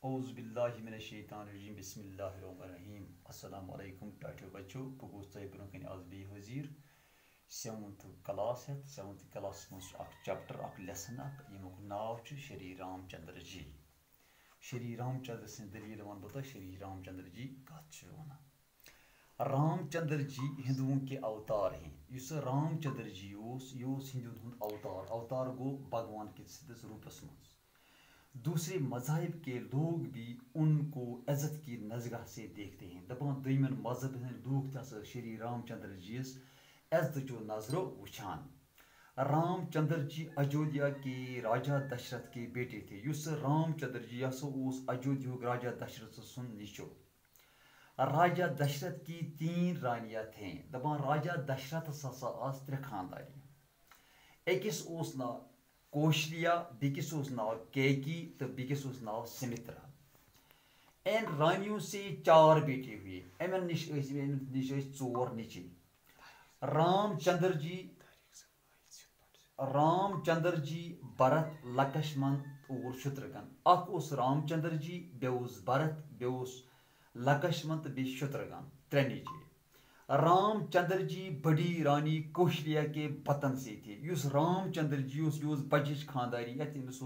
اعوذ باللہ من الشیطان الرجیم بسم اللہ الرحمن الرحیم السلام علیکم ٹاٹو بچو بہ گوس تہ برو کن آز بی حضیر سیونتھ کلاس ہیتھ سیونتھ کلاس مز اخ چیپٹر اخ لیسن اخ یمیک ناو چھ شری رام چندر جی شری رام چندر سن دلیل ون بہ تہ شری رام چندر جی کت چھ ونان رام چندر جی ہندوؤں کے اوتار ہیں اس رام چندر جی یہ ہندوؤں ہند اوتار گو بھگوان کس روپس مز دوسرے مذاہب کے لوگ بھی ان کو عزت کی نظرہ سے دیکھتے ہیں دپان دویمن مذہب ہند لوگ تہ شری رام چندر جیس عزت چو نظرو وچھان رام چندر جی اجودھیا کے راجا دشرتھ کے بیٹے تھے اس رام چندر جی اس اجودھیا راجا دشرتھ سن نیچو راجا دشرتھ کی 3 رانیاں تھیں دپان راجا دشرتھ ہسا آس 3 خانداری اکس اس ناو کوشلیا بیکس اس ناو کیکی تو بیکس اس ناو سمترا ان رانیوں سے 4 بیٹے ہوئے امن نش 4 نیچے رام چندر جی بھرت لکشمن اور شترگن اخ اس رام چندر جی بیوس بھرت بیوس لکشمن تو بی شترگن 3 نیچے رام چندر جی بڑی رانی کوشلیا کے بطن سے تھے اس رام چندر جی اس بچش خانداری یمس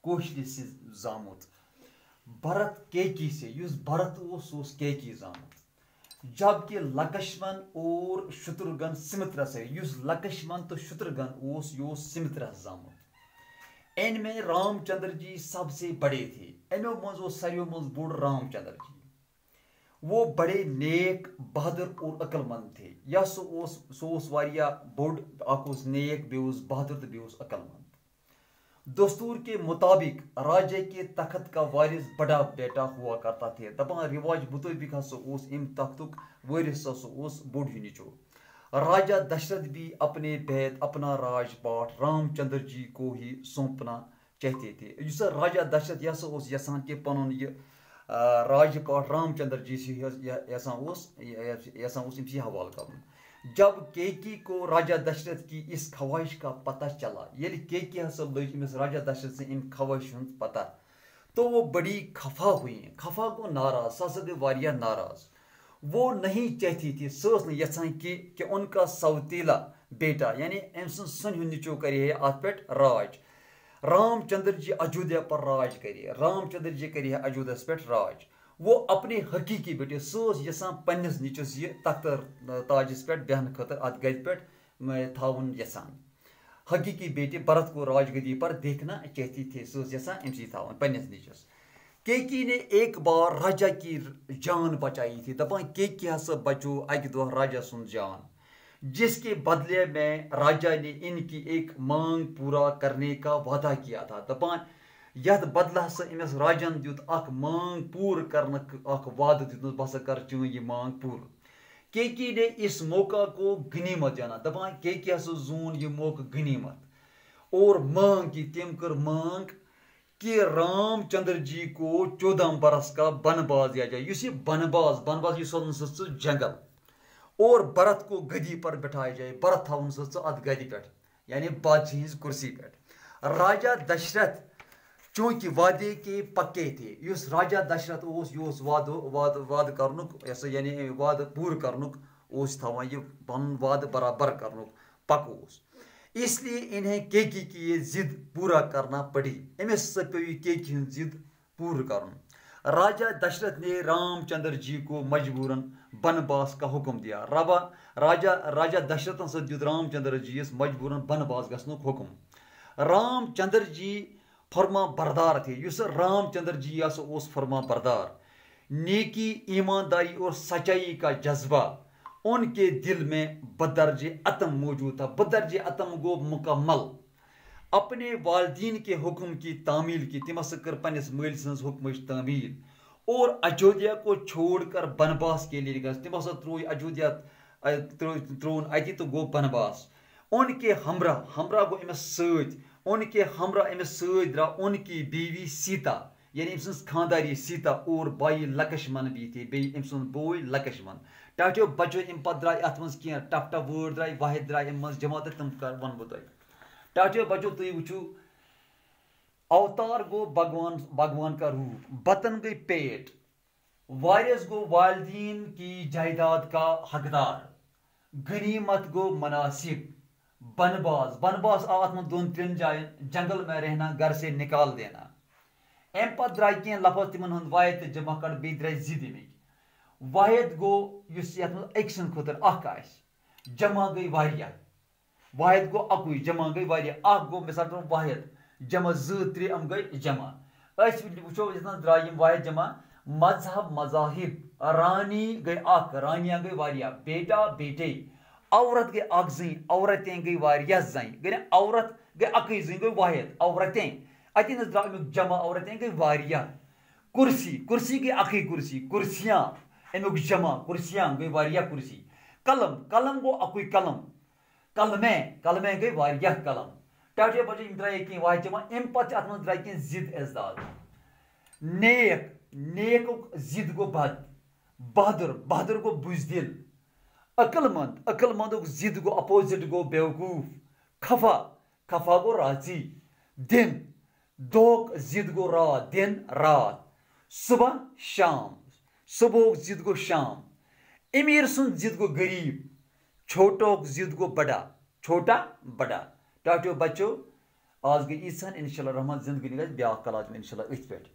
کوشلی سے زامت بھرت کیکی سے اس بھرت اس کیکی زامت جبکہ لکشمن اور شترگن سمترا سے اس لکشمن تو شترگن یہ سمترا زامت ان میں رام چندر جی سب سے بڑے تھے امیو مز ساروی مز بوڑ رام چندر جی وہ بڑے نیک بہادر اور عقل مند تھے یا سہ بوڑ اخ نیک بیوس بہادر تو بیوس عقل مند دستور کے مطابق راجے کے تخت کا وارث بڑا بیٹا ہوا کرتا تھے دپان رواج مطابق ہسا ام تختک وارث ہسا بوڑ ہی نیچو راجا دشرتھ بھی اپنے بیت اپنا راج پاٹ رام چندر جی کو ہی سونپنا چاہتے تھے اس راجا دشرتھ یہ یسان کہ پن یہ راج پاٹ رام چندر جی سے یسان سی حوالہ کرن جب کیکی کو راجا دشرتھ کی اس خواہش کا پتہ چلا یل کیکی ہسا لگ امس راجا دشرتھ سے ام خواہش ہند پتہ تو وہ بڑی خفا ہوئی خفا گو ناراض سہ گئی واریاہ ناراض وہ نہیں چاہتی تھی سہ یژھان کہ ان کا سوتیلا بیٹا یعنی ام سن نیچو کرے ات پہ راج رام چندر جی اجودھیا پر راج کرے رام چندر جی کرے اجودھیس پہ راج وہ اپنے حقیقی بیٹے سہ یژھان پنس نیچس یہ تخت تاجس پہ بیہن خاطر ات گد پہ تھاون یژھان حقیقی بیٹے بھرت کو راج گدی پر دیکھنا چاہتی تھے سہ یژھان امسی تھاون پنس نیچس کیکی نے ایک بار راجا کی جان بچائی تھی دپان کیکی ہسا بچو اکہ دہ راجا سن جان جس کے بدلے میں راجا نے ان کی ایک مانگ پورا کرنے کا وعدہ کیا تھا دپان یت بدلہ ہسا امس راجن دیت اخ مانگ پور کرنک اخ وعدہ دیتنس بہ ہسا کر چون یہ مانگ پور کیکی نے اس موقع کو غنیمت جانا دپان کیکی ہسا زون یہ موقع غنیمت اور مانگ کی تم کر مانگ کہ رام چندر جی کو 14 برس کا بنباز دیا جائے اس یہ بنباز یہ سوزن سہ جنگل اور بھرت کو گدی پر بٹھایا جائے بھرت تھاون سہ ات گدی پہ یعنی بادشاہی ہز کرسی پہ راجا دشرتھ چونکہ وعدے کے پکے تھے اس راجا دشرتھ یہ وعدہ کرنک یعنی وعدہ پور کرنک تھاوان یہ پن وعدہ برابر کرنک پک اس لیے انہیں کیکی کی یہ ضد پورا کرنا پڑی امس سا پیو یہ کیکی ہند ضد پور کرن راجا دشرتھ نے رام چندر جی کو مجبوراً بنباس کا حکم دیا راجا دشرتھن سا دیت رام چندر جی یس مجبوراً بنباس گھنک حکم رام چندر جی فرما بردار تھے اس رام چندر جی اس فرما بردار نیکی ایمانداری اور سچائی کا جذبہ ان کے دل میں بدرج عتم موجود تھا بدرج عتم گو مکمل اپنے والدین کے حکم کی تعمیل کی تم ہسا کر پنس مل سنز حکمچ تعمیل اور اجودھیا کو چھوڑ کر بنباس کے لیے گئے تم ہسا ترو اجودھیا ترون اتی تو گو بنباس ان کے ہمراہ گو امس ست ان کے ہمراہ امس ست درا ان کی بیوی سیتا یعنی ام سن خانداری سیتا اور بائی لکشمن بھی تھے بی ام سن بوئی لکشمن ٹاٹو بچو ام پتہ درائے ات مز کی ٹپ ٹپ وٲڈ درائے واحد درائے ام مز جمع تم ون بہ تہ ٹاٹو بچو تھی وچو اوتار گو بھگوان کا روپ، بطن گئی پیٹ، وارث گو والدین کی جائیداد کا حقدار، غنیمت گو مناسب، بنباس آو ات من دون ترین جائن، جنگل میں رہنا، گھر سے نکال دینا۔ ام پتہ درائے کی لفظ تمن ہند واحد تو جمع کر بی درائے زد امک۔ واحد گو یس یت من اک سن خطر اخ آس، جمع گئی واریاہ، واحد گو اکوئی، جمع گئی واریاہ، اخ گو مثال طور واحد، جمع زٕ ترٛےٚ ام گئی جمع۔ اس وچھو یتن درائے یم واحد جمع، مذہب مذاہب، رانی گئی اخ، رانیاں گئی واریاہ، بیٹا بیٹے، عورت گئی اخ زٔنۍ، عورتیں گئی واریاہ زنہِ، گئی عورت گئی اکٕے زٔنۍ گئی واحد، عورتیں اتن حظ درٛاو امیُک جمع، عورتیں گئی واریاہ۔ کرسی گئی اکٕے کرسی، کرسیاں امیُک جمع، کرسیاں گئی واریاہ کرسی۔ قلم گو اکوئی قلم، کلمیں گئی واریاہ قلم۔ ٹاٹے بچے یم درائے کینٛہہ واحد جمع۔ ام پتہٕ چھِ اتھ منٛز درائے کینٛہہ ضد اعزاز۔ نیکُک ضد گو بد، بہادر گو بزدل، عقل مندُک ضد گو اپوزٹ گو بیوقوف، خفا گو راضی، دن دۄہُک ضد گو رات، دن رات، صبح شام، صبحُک ضد گو شام، امیر سُنٛد ضد گو غریب، چھوٹوک ضد گو بڑا، چھوٹا بڑا۔ ٹاٹیو بچو آز گئی ییٖژہن، انشاء اللہ رحمان زندگی گژھِ بیاکھ کلاس میں انشاء اللہ أتھۍ پٮ۪ٹھ۔